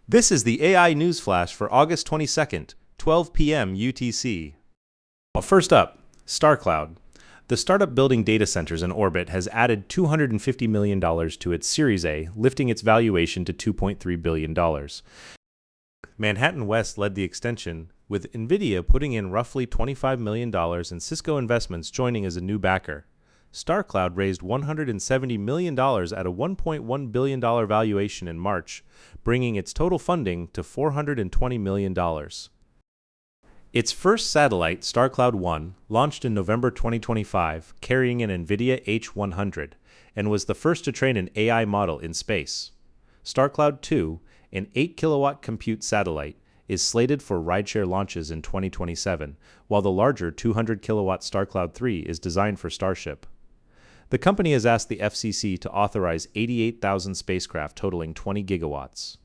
This is the AI News Flash for August 22nd, 12 p.m. UTC. Well, first up, Starcloud. The startup building data centers in orbit has added $250 million to its Series A, lifting its valuation to $2.3 billion. Manhattan West led the extension, with NVIDIA putting in roughly $25 million and Cisco Investments joining as a new backer. Starcloud raised $170 million at a $1.1 billion valuation in March, bringing its total funding to $420 million. Its first satellite, Starcloud 1, launched in November 2025, carrying an NVIDIA H100, and was the first to train an AI model in space. Starcloud 2, an 8-kilowatt compute satellite, is slated for rideshare launches in 2027, while the larger 200-kilowatt Starcloud 3 is designed for Starship. The company has asked the FCC to authorize 88,000 spacecraft totaling 20 gigawatts.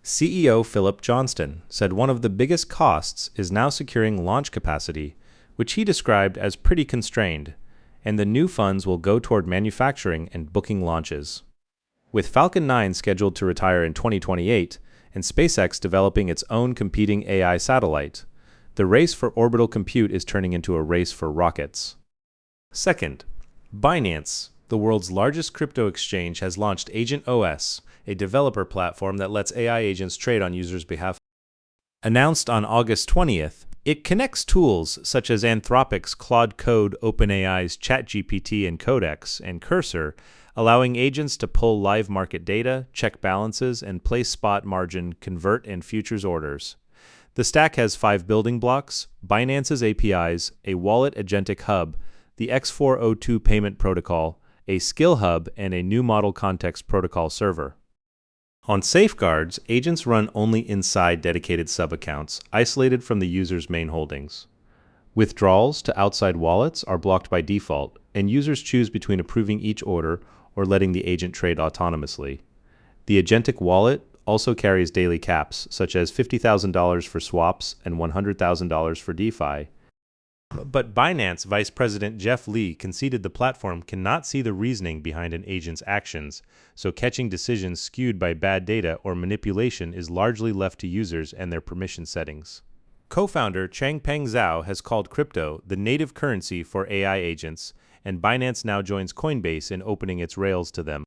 CEO Philip Johnston said one of the biggest costs is now securing launch capacity, which he described as pretty constrained, and the new funds will go toward manufacturing and booking launches. With Falcon 9 scheduled to retire in 2028 and SpaceX developing its own competing AI satellite, the race for orbital compute is turning into a race for rockets. Second, Binance, the world's largest crypto exchange, has launched Agent OS, a developer platform that lets AI agents trade on users' behalf. Announced on August 20th, it connects tools such as Anthropic's Claude Code, OpenAI's ChatGPT and Codex, and Cursor, allowing agents to pull live market data, check balances, and place spot margin, convert, and futures orders. The stack has 5 building blocks: Binance's APIs, a wallet agentic hub, the X402 payment protocol, a skill hub, and a new model context protocol server. On safeguards, agents run only inside dedicated sub-accounts, isolated from the user's main holdings. Withdrawals to outside wallets are blocked by default, and users choose between approving each order or letting the agent trade autonomously. The agentic wallet also carries daily caps, such as $50,000 for swaps and $100,000 for DeFi. But Binance Vice President Jeff Lee conceded the platform cannot see the reasoning behind an agent's actions, so catching decisions skewed by bad data or manipulation is largely left to users and their permission settings. Co-founder Changpeng Zhao has called crypto the native currency for AI agents, and Binance now joins Coinbase in opening its rails to them.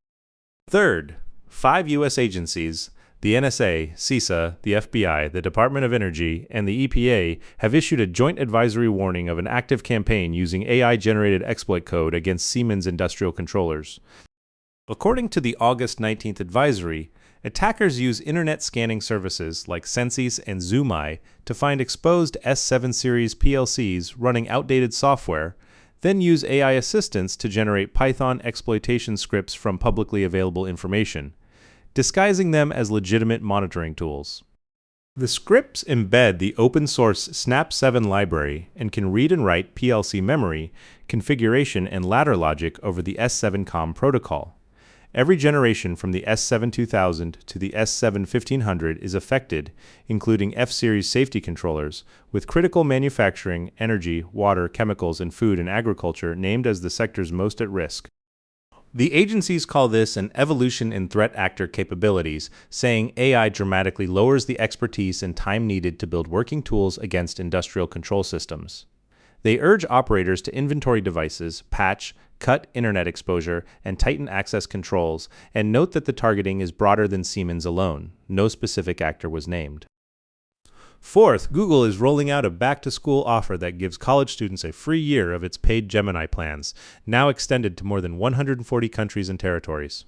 Third, 5 U.S. agencies, the NSA, CISA, the FBI, the Department of Energy, and the EPA have issued a joint advisory warning of an active campaign using AI-generated exploit code against Siemens industrial controllers. According to the August 19th advisory, attackers use internet scanning services like Sensis and Zoomi to find exposed S7 series PLCs running outdated software, then use AI assistants to generate Python exploitation scripts from publicly available information, disguising them as legitimate monitoring tools. The scripts embed the open-source Snap7 library and can read and write PLC memory, configuration, and ladder logic over the S7 COM protocol. Every generation from the S7 2000 to the S7 1500 is affected, including F-series safety controllers, with critical manufacturing, energy, water, chemicals, and food and agriculture named as the sectors most at risk. The agencies call this an evolution in threat actor capabilities, saying AI dramatically lowers the expertise and time needed to build working tools against industrial control systems. They urge operators to inventory devices, patch, cut internet exposure, and tighten access controls, and note that the targeting is broader than Siemens alone. No specific actor was named. Fourth, Google is rolling out a back-to-school offer that gives college students a free year of its paid Gemini plans, now extended to more than 140 countries and territories.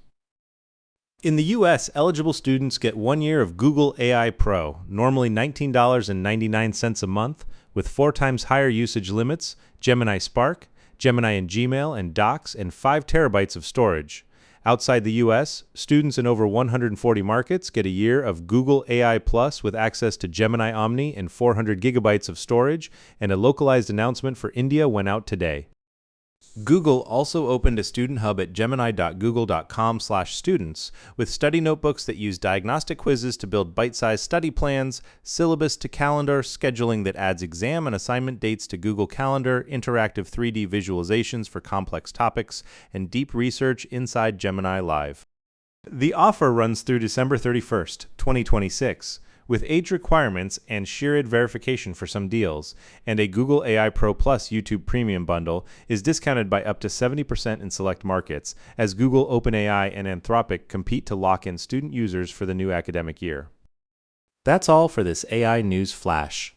In the U.S., eligible students get 1 year of Google AI Pro, normally $19.99 a month, with 4 times higher usage limits, Gemini Spark, Gemini in Gmail and Docs, and 5 terabytes of storage. Outside the U.S., students in over 140 markets get a year of Google AI Plus with access to Gemini Omni and 400 gigabytes of storage, and a localized announcement for India went out today. Google also opened a student hub at gemini.google.com/students with study notebooks that use diagnostic quizzes to build bite-sized study plans, syllabus to calendar, scheduling that adds exam and assignment dates to Google Calendar, interactive 3D visualizations for complex topics, and deep research inside Gemini Live. The offer runs through December 31st, 2026, with age requirements and shared verification for some deals, and a Google AI Pro Plus YouTube Premium bundle is discounted by up to 70% in select markets, as Google, OpenAI, and Anthropic compete to lock in student users for the new academic year. That's all for this AI News Flash.